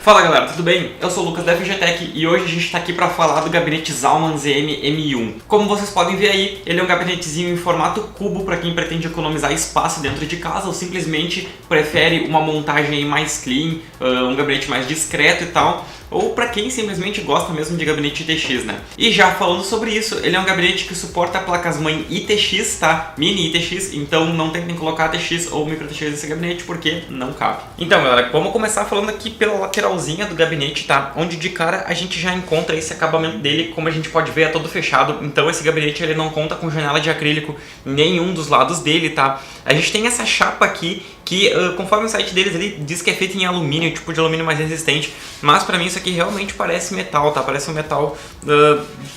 Fala galera, tudo bem? Eu sou o Lucas da FGTech e hoje a gente está aqui para falar do gabinete Zalman ZM M1. Como vocês podem ver aí, ele é um gabinetezinho em formato cubo para quem pretende economizar espaço dentro de casa ou simplesmente prefere uma montagem mais clean, um gabinete mais discreto e tal, ou para quem simplesmente gosta mesmo de gabinete ITX, né? E já falando sobre isso, ele é um gabinete que suporta placas-mãe ITX, tá? Mini ITX, então não tentem colocar ATX ou micro ATX nesse gabinete porque não cabe. Então galera, vamos começar falando aqui pela lateralzinha do gabinete, tá? Onde de cara a gente já encontra esse acabamento dele, como a gente pode ver é todo fechado, então esse gabinete ele não conta com janela de acrílico em nenhum dos lados dele, tá? A gente tem essa chapa aqui que, conforme o site deles, ele diz que é feito em alumínio, tipo de alumínio mais resistente, mas pra mim isso aqui realmente parece metal, tá? Parece um metal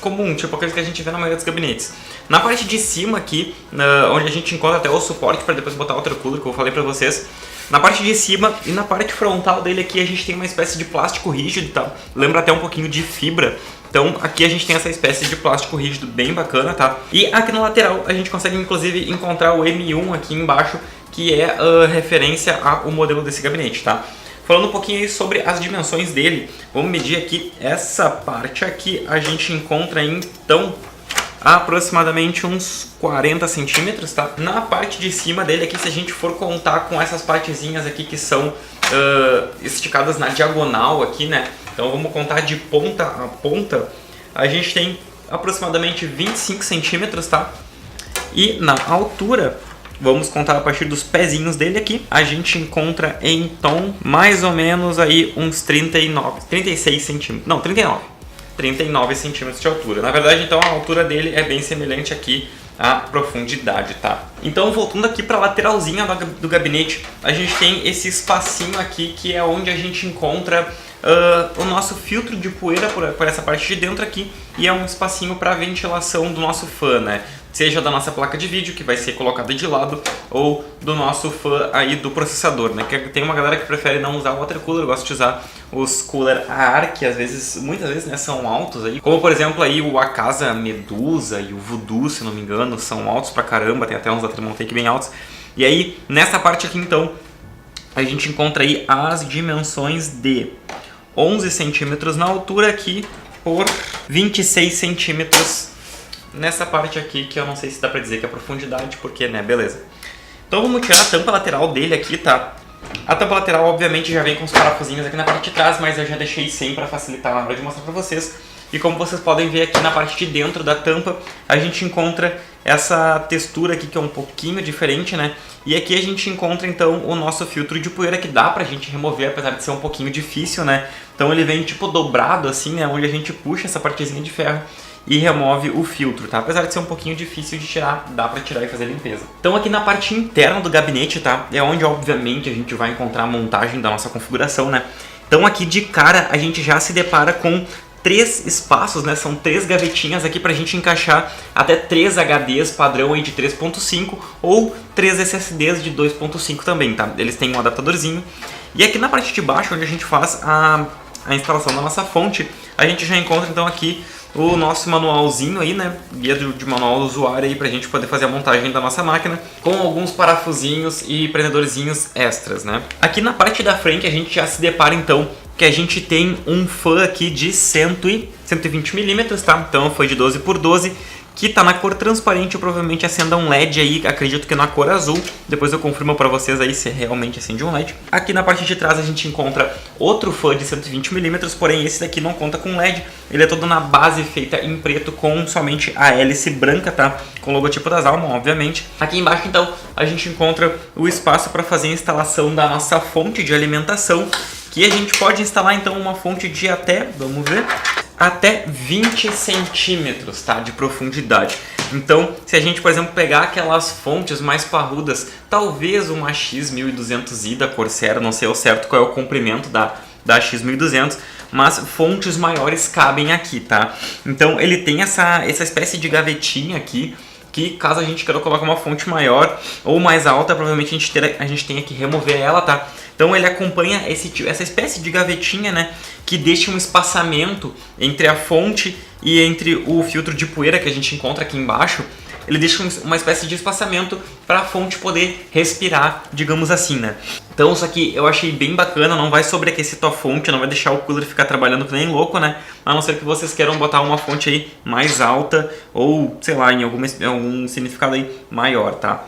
comum, tipo aquele que a gente vê na maioria dos gabinetes. Na parte de cima aqui, onde a gente encontra até o suporte para depois botar o water cooler, que eu falei pra vocês, na parte de cima e na parte frontal dele aqui a gente tem uma espécie de plástico rígido, tá? Lembra até um pouquinho de fibra. Então aqui a gente tem essa espécie de plástico rígido bem bacana, tá? E aqui na lateral a gente consegue inclusive encontrar o M1 aqui embaixo, que é referência ao modelo desse gabinete, tá? Falando um pouquinho aí sobre as dimensões dele, vamos medir aqui essa parte aqui, a gente encontra então aproximadamente uns 40 centímetros, tá? Na parte de cima dele aqui, se a gente for contar com essas partezinhas aqui que são esticadas na diagonal aqui, né? Então vamos contar de ponta a ponta, a gente tem aproximadamente 25 centímetros, tá? E na altura, vamos contar a partir dos pezinhos dele aqui, a gente encontra então mais ou menos aí uns 36 centímetros, não, 39 centímetros de altura. Na verdade, então, a altura dele é bem semelhante aqui à profundidade, tá? Então, voltando aqui para a lateralzinha do gabinete, a gente tem esse espacinho aqui que é onde a gente encontra o nosso filtro de poeira por essa parte de dentro aqui, e é um espacinho para ventilação do nosso fan, né? Seja da nossa placa de vídeo, que vai ser colocada de lado, ou do nosso fan aí do processador, né? Que tem uma galera que prefere não usar o water cooler, gosta de usar os cooler a ar, que muitas vezes, né, são altos aí. Como por exemplo aí o Akasa Medusa e o Voodoo, se não me engano, são altos pra caramba, tem até uns da Thermaltake bem altos. E aí, nessa parte aqui então, a gente encontra aí as dimensões de 11 centímetros na altura aqui por 26 centímetros nessa parte aqui, que eu não sei se dá pra dizer que é profundidade, porque, né, beleza. Então vamos tirar a tampa lateral dele aqui, tá? A tampa lateral, obviamente, já vem com os parafusinhos aqui na parte de trás, mas eu já deixei sem pra facilitar na hora de mostrar pra vocês. E como vocês podem ver aqui na parte de dentro da tampa, a gente encontra essa textura aqui que é um pouquinho diferente, né? E aqui a gente encontra então o nosso filtro de poeira, que dá pra gente remover, apesar de ser um pouquinho difícil, né? Então ele vem tipo dobrado assim, né? Onde a gente puxa essa partezinha de ferro e remove o filtro, tá? Apesar de ser um pouquinho difícil de tirar, dá pra tirar e fazer a limpeza. Então aqui na parte interna do gabinete, tá? É onde obviamente a gente vai encontrar a montagem da nossa configuração, né? Então aqui de cara a gente já se depara com 3 espaços, né? São 3 gavetinhas aqui pra gente encaixar até 3 HDs padrão aí de 3.5 ou 3 SSDs de 2.5 também, tá? Eles têm um adaptadorzinho. E aqui na parte de baixo, onde a gente faz a instalação da nossa fonte, a gente já encontra então aqui o nosso manualzinho aí, né? Guia de manual do usuário aí pra gente poder fazer a montagem da nossa máquina com alguns parafusinhos e prendedorzinhos extras, né? Aqui na parte da frente a gente já se depara então que a gente tem um fan aqui de 120 mm, tá? Então foi de 12 por 12, que tá na cor transparente, provavelmente acenda um LED aí, acredito que na cor azul. Depois eu confirmo pra vocês aí se realmente acende um LED. Aqui na parte de trás a gente encontra outro fan de 120 mm, porém esse daqui não conta com LED. Ele é todo na base feita em preto com somente a hélice branca, tá? Com o logotipo da Zalman, obviamente. Aqui embaixo então a gente encontra o espaço para fazer a instalação da nossa fonte de alimentação, que a gente pode instalar então uma fonte de até, vamos ver, até 20 centímetros, tá, de profundidade. Então, se a gente, por exemplo, pegar aquelas fontes mais parrudas, talvez uma X1200i da Corsair, não sei ao certo qual é o comprimento da X1200, mas fontes maiores cabem aqui, tá? Então, ele tem essa espécie de gavetinha aqui, que caso a gente queira colocar uma fonte maior ou mais alta, provavelmente a gente tenha que remover ela, tá? Então ele acompanha essa espécie de gavetinha, né, que deixa um espaçamento entre a fonte e entre o filtro de poeira que a gente encontra aqui embaixo, ele deixa uma espécie de espaçamento para a fonte poder respirar, digamos assim, né? Então isso aqui eu achei bem bacana, não vai sobreaquecer tua fonte, não vai deixar o cooler ficar trabalhando que nem louco, né? A não ser que vocês queiram botar uma fonte aí mais alta ou, sei lá, em algum significado aí maior, tá?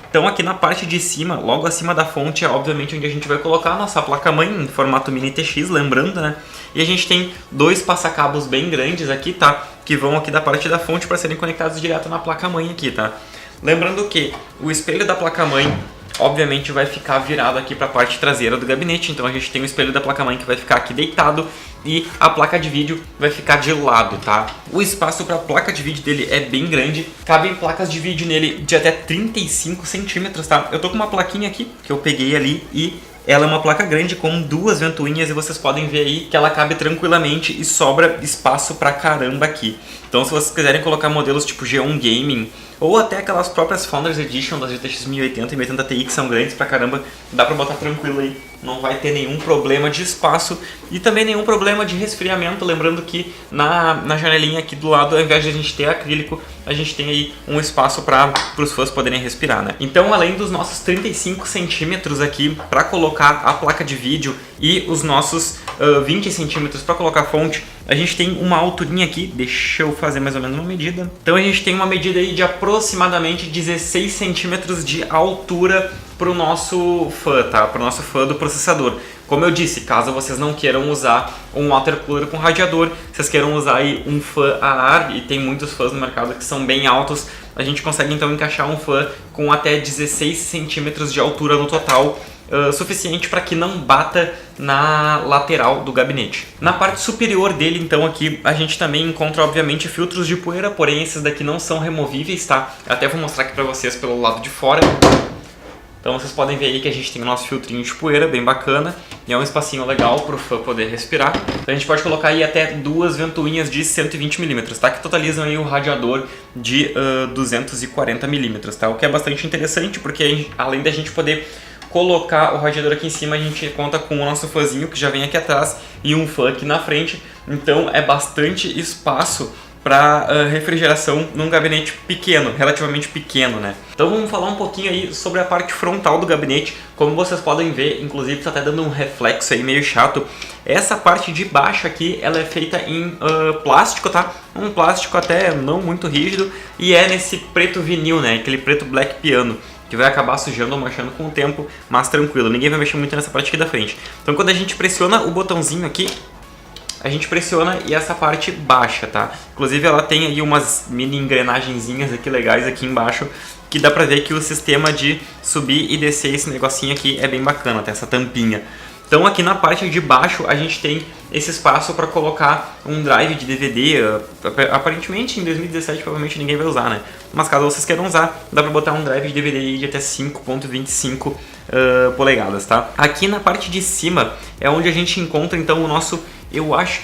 Então aqui na parte de cima, logo acima da fonte, é obviamente onde a gente vai colocar a nossa placa-mãe em formato mini TX, lembrando, né? E a gente tem dois passacabos bem grandes aqui, tá? Que vão aqui da parte da fonte para serem conectados direto na placa-mãe aqui, tá? Lembrando que o espelho da placa-mãe obviamente vai ficar virado aqui para a parte traseira do gabinete, então a gente tem o espelho da placa-mãe que vai ficar aqui deitado e a placa de vídeo vai ficar de lado, tá? O espaço para a placa de vídeo dele é bem grande, cabem placas de vídeo nele de até 35 centímetros, tá? Eu tô com uma plaquinha aqui que eu peguei ali e ela é uma placa grande com duas ventoinhas e vocês podem ver aí que ela cabe tranquilamente e sobra espaço pra caramba aqui. Então se vocês quiserem colocar modelos tipo G1 Gaming ou até aquelas próprias Founders Edition das GTX 1080 e 1080 Ti que são grandes pra caramba, dá pra botar tranquilo aí, não vai ter nenhum problema de espaço e também nenhum problema de resfriamento, lembrando que na janelinha aqui do lado, ao invés de a gente ter acrílico, a gente tem aí um espaço para os fãs poderem respirar, né? Então, além dos nossos 35 centímetros aqui para colocar a placa de vídeo e os nossos 20 centímetros para colocar a fonte, a gente tem uma alturinha aqui, deixa eu fazer mais ou menos uma medida. Então a gente tem uma medida aí de aproximadamente 16 centímetros de altura para o nosso fã, tá? Para o nosso fã do processador. Como eu disse, caso vocês não queiram usar um water cooler com radiador, vocês queiram usar aí um fã a ar, e tem muitos fãs no mercado que são bem altos, a gente consegue então encaixar um fã com até 16 centímetros de altura no total, suficiente para que não bata na lateral do gabinete. Na parte superior dele, então, aqui a gente também encontra obviamente filtros de poeira, porém esses daqui não são removíveis, tá? Eu até vou mostrar aqui para vocês pelo lado de fora. Então vocês podem ver aí que a gente tem o nosso filtrinho de poeira, bem bacana, e é um espacinho legal para o fã poder respirar. Então a gente pode colocar aí até duas ventoinhas de 120 mm, tá? Que totalizam aí um radiador de 240 mm, tá? O que é bastante interessante, porque além da gente poder colocar o radiador aqui em cima, a gente conta com o nosso fãzinho que já vem aqui atrás e um fã aqui na frente, então é bastante espaço para refrigeração num gabinete pequeno, relativamente pequeno, né? Então vamos falar um pouquinho aí sobre a parte frontal do gabinete. Como vocês podem ver, inclusive está até dando um reflexo aí meio chato. Essa parte de baixo aqui, ela é feita em plástico, tá? Um plástico até não muito rígido e é nesse preto vinil, né? Aquele preto black piano, que vai acabar sujando ou manchando com o tempo, mas tranquilo, ninguém vai mexer muito nessa parte aqui da frente. Então quando a gente pressiona o botãozinho aqui, a gente pressiona e essa parte baixa, tá? Inclusive ela tem aí umas mini engrenagenzinhas aqui legais aqui embaixo, que dá pra ver que o sistema de subir e descer esse negocinho aqui é bem bacana, tem essa tampinha. Então aqui na parte de baixo a gente tem esse espaço para colocar um drive de DVD, aparentemente em 2017 provavelmente ninguém vai usar, né? Mas caso vocês queiram usar, dá para botar um drive de DVD de até 5.25 polegadas, tá? Aqui na parte de cima é onde a gente encontra então o nosso, eu acho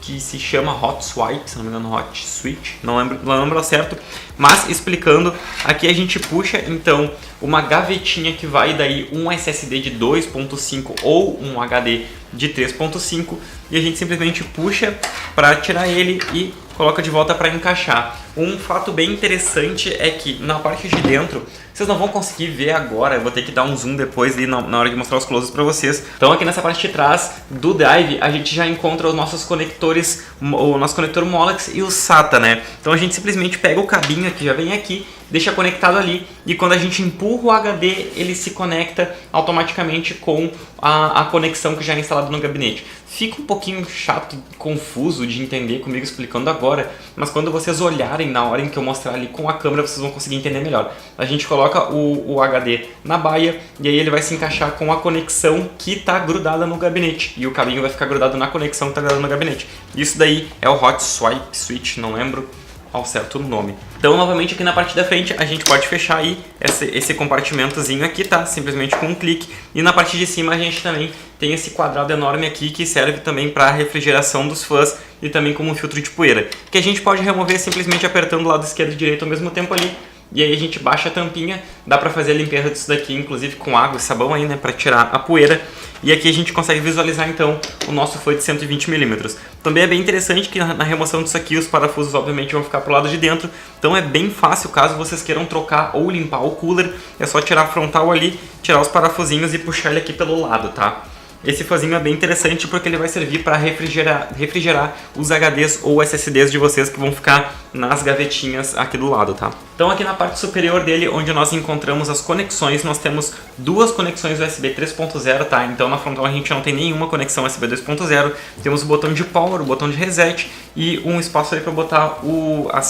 que se chama Hot Swipe, se não me engano, Hot Switch, não lembro ao certo, mas explicando, aqui a gente puxa então uma gavetinha que vai daí um SSD de 2.5 ou um HD de 3.5 e a gente simplesmente puxa para tirar ele e coloca de volta para encaixar. Um fato bem interessante é que na parte de dentro, vocês não vão conseguir ver agora, eu vou ter que dar um zoom depois ali na hora de mostrar os closes para vocês. Então aqui nessa parte de trás do drive, a gente já encontra os nossos conectores, o nosso conector Molex e o SATA, né? Então a gente simplesmente pega o cabinho que já vem aqui, deixa conectado ali e quando a gente empurra o HD, ele se conecta automaticamente com a conexão que já é instalada no gabinete. Fica um pouquinho chato e confuso de entender comigo explicando agora, mas quando vocês olharem na hora em que eu mostrar ali com a câmera, vocês vão conseguir entender melhor. A gente coloca o HD na baia e aí ele vai se encaixar com a conexão que está grudada no gabinete e o cabinho vai ficar grudado na conexão que está grudada no gabinete. Isso daí é o Hot Swipe Switch, não lembro ao certo o nome. Então novamente aqui na parte da frente a gente pode fechar aí esse compartimentozinho aqui, tá? Simplesmente com um clique. E na parte de cima a gente também tem esse quadrado enorme aqui que serve também para refrigeração dos fãs e também como um filtro de poeira, que a gente pode remover simplesmente apertando o lado esquerdo e direito ao mesmo tempo ali e aí a gente baixa a tampinha, dá pra fazer a limpeza disso daqui, inclusive com água e sabão aí, né, pra tirar a poeira. E aqui a gente consegue visualizar então o nosso foi de 120mm. Também é bem interessante que na remoção disso aqui os parafusos obviamente vão ficar pro lado de dentro, então é bem fácil caso vocês queiram trocar ou limpar o cooler, é só tirar a frontal ali, tirar os parafusinhos e puxar ele aqui pelo lado, tá? Esse fãzinho é bem interessante porque ele vai servir para refrigerar os HDs ou SSDs de vocês que vão ficar nas gavetinhas aqui do lado, tá? Então aqui na parte superior dele, onde nós encontramos as conexões, nós temos duas conexões USB 3.0, tá? Então na frontal a gente não tem nenhuma conexão USB 2.0, temos o botão de power, o botão de reset e um espaço aí para botar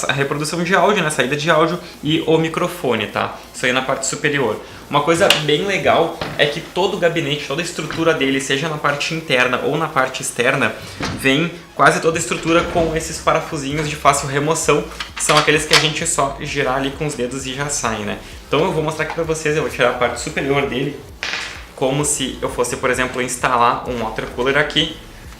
a reprodução de áudio, né? Saída de áudio e o microfone, tá? Isso aí na parte superior. Uma coisa bem legal é que todo o gabinete, toda a estrutura dele, seja na parte interna ou na parte externa, vem quase toda a estrutura com esses parafusinhos de fácil remoção, que são aqueles que a gente só girar ali com os dedos e já saem, né? Então eu vou mostrar aqui pra vocês, eu vou tirar a parte superior dele, como se eu fosse, por exemplo, instalar um water cooler aqui.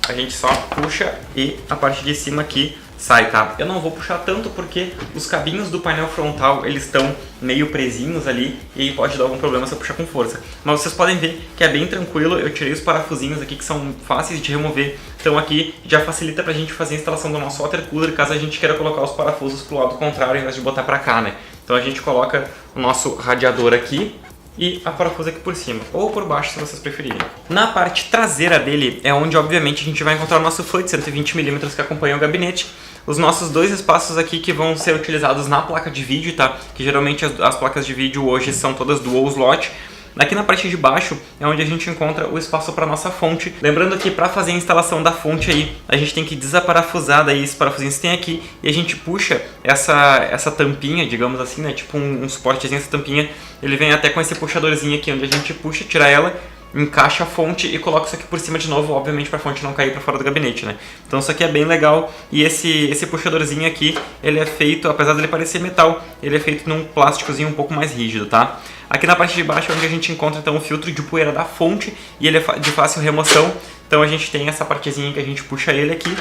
A gente só puxa e a parte de cima aqui sai, tá? Eu não vou puxar tanto porque os cabinhos do painel frontal, eles estão meio presinhos ali e aí pode dar algum problema se eu puxar com força. Mas vocês podem ver que é bem tranquilo, eu tirei os parafusinhos aqui que são fáceis de remover, então aqui já facilita pra gente fazer a instalação do nosso water cooler caso a gente queira colocar os parafusos pro lado contrário ao invés de botar pra cá, né? Então a gente coloca o nosso radiador aqui e a parafusa aqui por cima, ou por baixo se vocês preferirem. Na parte traseira dele é onde obviamente a gente vai encontrar o nosso fã de 120mm que acompanha o gabinete, os nossos dois espaços aqui que vão ser utilizados na placa de vídeo, tá? Que geralmente as placas de vídeo hoje são todas dual slot. Aqui na parte de baixo é onde a gente encontra o espaço para nossa fonte. Lembrando que para fazer a instalação da fonte aí, a gente tem que desaparafusar daí esses parafusinhos que tem aqui e a gente puxa essa tampinha, digamos assim, né? Tipo um suportezinho, essa tampinha, ele vem até com esse puxadorzinho aqui, onde a gente puxa, tira ela, encaixa a fonte e coloca isso aqui por cima de novo, obviamente para a fonte não cair para fora do gabinete, né? Então isso aqui é bem legal e esse puxadorzinho aqui, ele é feito, apesar dele parecer metal, ele é feito num plásticozinho um pouco mais rígido, tá? Aqui na parte de baixo é onde a gente encontra então o filtro de poeira da fonte e ele é de fácil remoção, então a gente tem essa partezinha que a gente puxa ele aqui,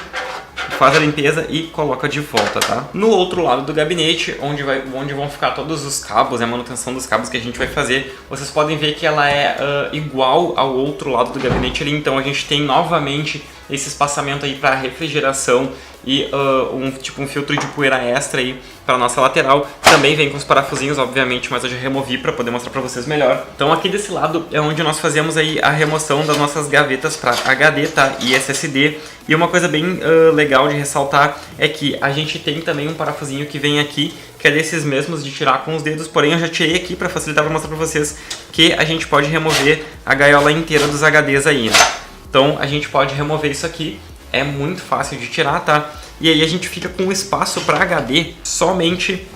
faz a limpeza e coloca de volta, tá? No outro lado do gabinete, onde vão ficar todos os cabos, a manutenção dos cabos que a gente vai fazer, vocês podem ver que ela é igual ao outro lado do gabinete ali, então a gente tem novamente esse espaçamento aí para refrigeração e um filtro de poeira extra aí para nossa lateral. Também vem com os parafusinhos, obviamente, mas eu já removi para poder mostrar para vocês melhor. Então aqui desse lado é onde nós fazemos aí a remoção das nossas gavetas para HD, tá? E SSD. E uma coisa bem legal de ressaltar é que a gente tem também um parafusinho que vem aqui, que é desses mesmos de tirar com os dedos, porém eu já tirei aqui para facilitar, para mostrar para vocês que a gente pode remover a gaiola inteira dos HDs aí, né? Então a gente pode remover isso aqui, é muito fácil de tirar, tá? E aí a gente fica com espaço para HD somente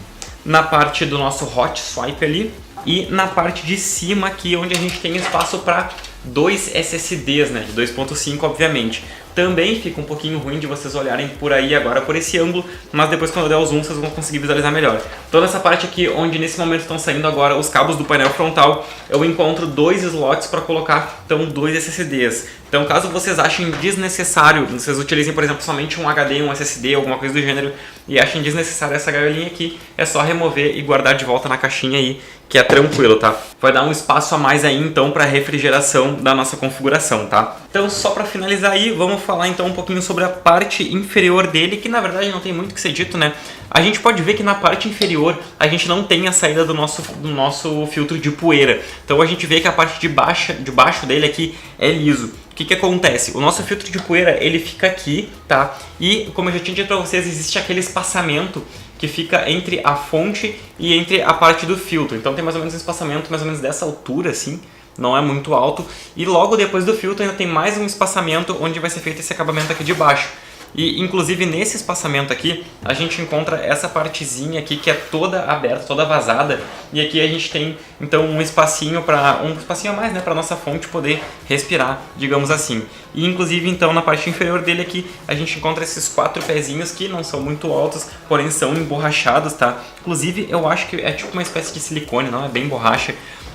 na parte do nosso hot swipe ali e na parte de cima aqui, onde a gente tem espaço para dois SSDs, né? De 2.5, obviamente. Também fica um pouquinho ruim de vocês olharem por aí agora, por esse ângulo, mas depois quando eu der o zoom vocês vão conseguir visualizar melhor. Então nessa parte aqui, onde nesse momento estão saindo agora os cabos do painel frontal, eu encontro dois slots para colocar, então, dois SSDs. Então caso vocês achem desnecessário, vocês utilizem, por exemplo, somente um HD, um SSD, alguma coisa do gênero, e achem desnecessário essa gaiolinha aqui, é só remover e guardar de volta na caixinha aí, que é tranquilo, tá? Vai dar um espaço a mais aí, então, para refrigeração da nossa configuração, tá? Então, só para finalizar aí, vamos falar então um pouquinho sobre a parte inferior dele, que na verdade não tem muito o que ser dito, né? A gente pode ver que na parte inferior a gente não tem a saída do nosso filtro de poeira. Então a gente vê que a parte de baixo dele aqui é liso. O que acontece? O nosso filtro de poeira, ele fica aqui, tá? E como eu já tinha dito para vocês, existe aquele espaçamento que fica entre a fonte e entre a parte do filtro. Então tem mais ou menos um espaçamento mais ou menos dessa altura, assim, não é muito alto. E logo depois do filtro ainda tem mais um espaçamento onde vai ser feito esse acabamento aqui de baixo. E inclusive nesse espaçamento aqui, a gente encontra essa partezinha aqui que é toda aberta, toda vazada. E aqui a gente tem então um espacinho a mais, né, para nossa fonte poder respirar, digamos assim. E inclusive então na parte inferior dele aqui, a gente encontra esses 4 pezinhos que não são muito altos, porém são emborrachados, tá? Inclusive eu acho que é tipo uma espécie de silicone, não é bem borracha,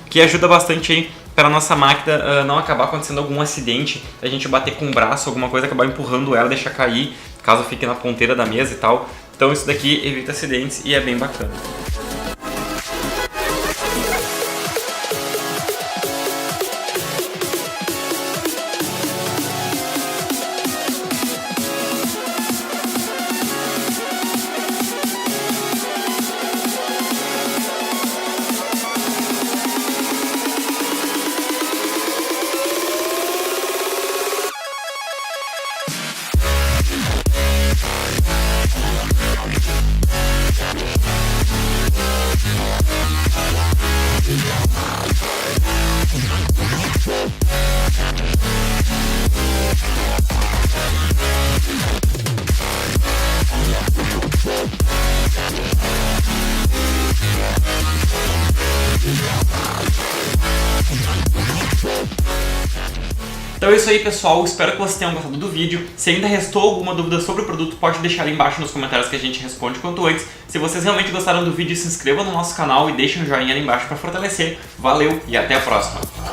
que ajuda bastante aí para a nossa máquina não acabar acontecendo algum acidente, a gente bater com o braço, alguma coisa, acabar empurrando ela, deixar cair, caso fique na ponteira da mesa e tal. Então isso daqui evita acidentes e é bem bacana. Então é isso aí, pessoal, espero que vocês tenham gostado do vídeo. Se ainda restou alguma dúvida sobre o produto, pode deixar ali embaixo nos comentários que a gente responde quanto antes. Se vocês realmente gostaram do vídeo, se inscrevam no nosso canal e deixem um joinha ali embaixo para fortalecer. Valeu e até a próxima!